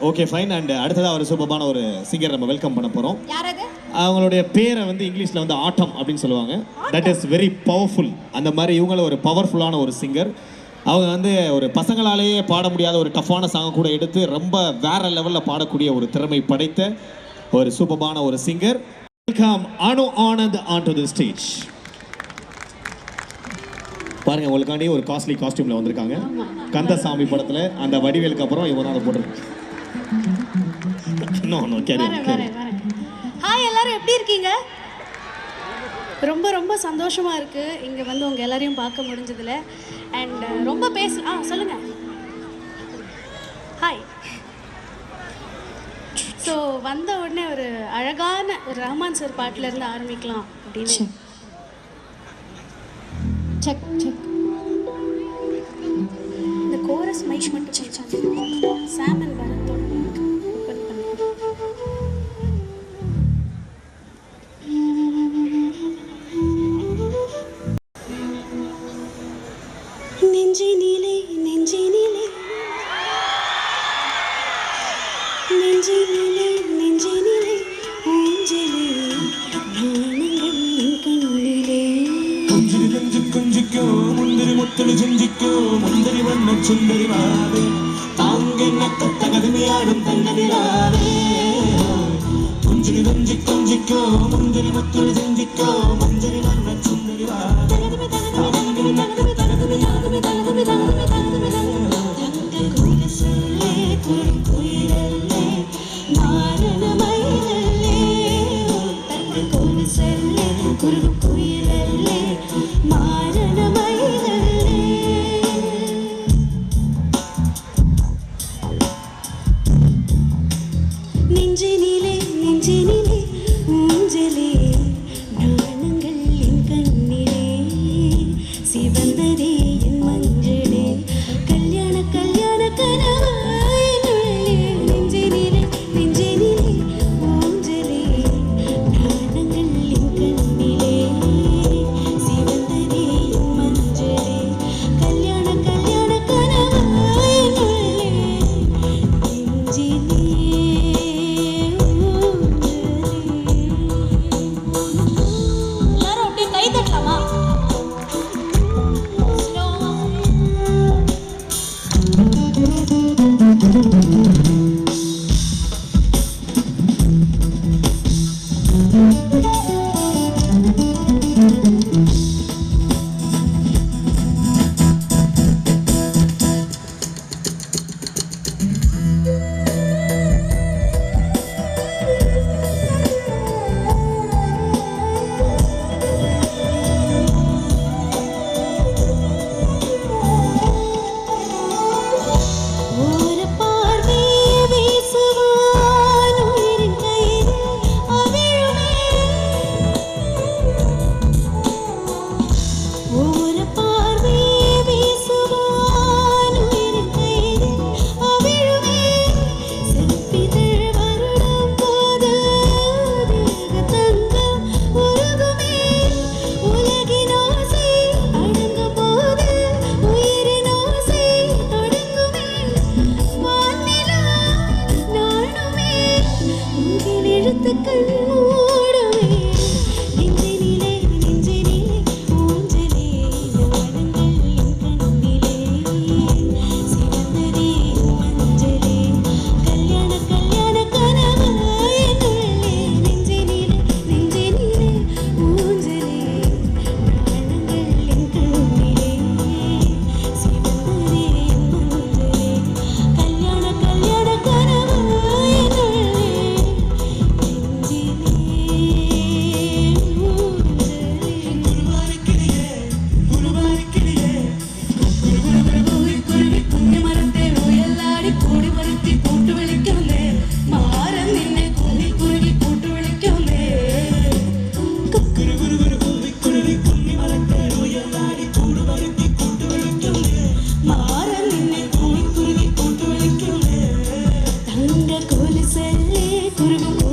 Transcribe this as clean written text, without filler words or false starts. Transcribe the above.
Okay fine. And அடுத்ததாக ஒரு சூப்பரான ஒரு சிங்கர் நம்ம வெல்கம் பண்ண போகிறோம். யார் அது? அவங்களுடைய பேரை வந்து இங்கிலீஷில் வந்து ஆட்டம் அப்படின்னு சொல்லுவாங்க. That is very powerful. அந்த மாதிரி இவங்களும் ஒரு பவர்ஃபுல்லான ஒரு சிங்கர். அவங்க வந்து ஒரு பசங்களாலேயே பாட முடியாத ஒரு டஃப்பான சாங்கை கூட எடுத்து ரொம்ப வேற லெவலில் பாடக்கூடிய ஒரு திறமை படைத்த ஒரு சூப்பரான ஒரு singer. Welcome Anu Anand on to the stage. பாருங்க, உங்களுக்காண்டி ஒரு காஸ்ட்லி காஸ்டியூமில் வந்திருக்காங்க. கந்தசாமி படத்தில் அந்த வடிவேலுக்கு அப்புறம் இவங்க அதை போட்டிருக்காங்க. ஹாய், எல்லாரும் எப்படி இருக்கீங்க? ரொம்ப ரொம்ப சந்தோஷமாக இருக்குது இங்கே வந்து உங்கள் எல்லாரையும் பார்க்க முடிஞ்சதில். அண்ட் ரொம்ப சொல்லுங்கள். ஹாய். ஸோ வந்த உடனே ஒரு அழகான ஒரு ரஹ்மான் சார் பாட்டிலேருந்து ஆரம்பிக்கலாம் அப்படின்னு. Check check. இந்த கோரஸ் மைக் மட்டும் செஞ்சாங்க. சாம் அண்ட் பரத்தோட ஓப்பன் பண்ணி. நெஞ்சினிலே நெஞ்சினிலே நெஞ்சினிலே நெஞ்சினிலே ஊஞ்சலே நாணங்கள் என் கண்ணிலே. கொஞ்சிரி கொஞ்சி கொஞ்சிக்கோ முந்திரி முத்தலி செஞ்சிக்கோ முந்திரி வண்ண சுந்தரி வாவே தாங்க நக்கத்த கடுமையாடும் தங்கதிலாவே. கொஞ்சிரி கொஞ்சி கொஞ்சிக்கோ முந்திரி முத்தலி செஞ்சிக்கோ முந்திரி வண்ண சுந்தரி வாவே. நெஞ்சினிலே நெஞ்சினிலே ஊஞ்சலே நாணங்கள் என் கண்ணிலே சிவந்ததே என் மஞ்சளே கல்யாண கல்யாண கனவு நெஞ்சினிலே நெஞ்சினிலே ஊஞ்சலே நாணங்கள் என் கண்ணிலே சிவந்ததே என் மஞ்சளே கல்யாண கல்யாண கனவு நெஞ்சிலே. Kurgu